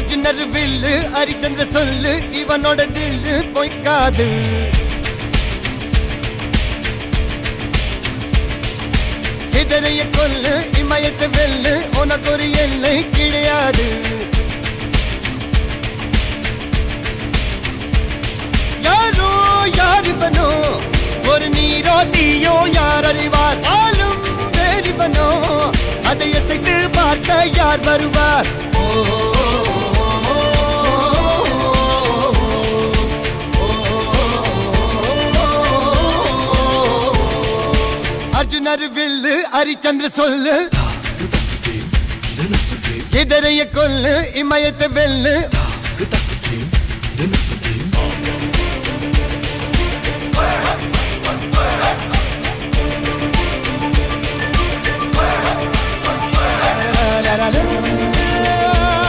அர்ஜுனர் வில்லு ஹரிச்சந்திர சொல்லு இவனோட தில்லு பொய்க்காது. எதிரைய கொல்லு இமயத்தை வெல்லு உனக்கு ஒரு எல்லை கிடையாது. யாரோ யார் இவனோ ஒரு நீரோ தீயோ யார் அறிவார். ஆளும் வேறிவனோ அதை அசைத்து பார்க்க யார் வருவார். அர்ஜுனர் வில்லு ஹரிச்சந்திர சொல்லு எதிரைய கொல்லு இமயத்தை வெல்லு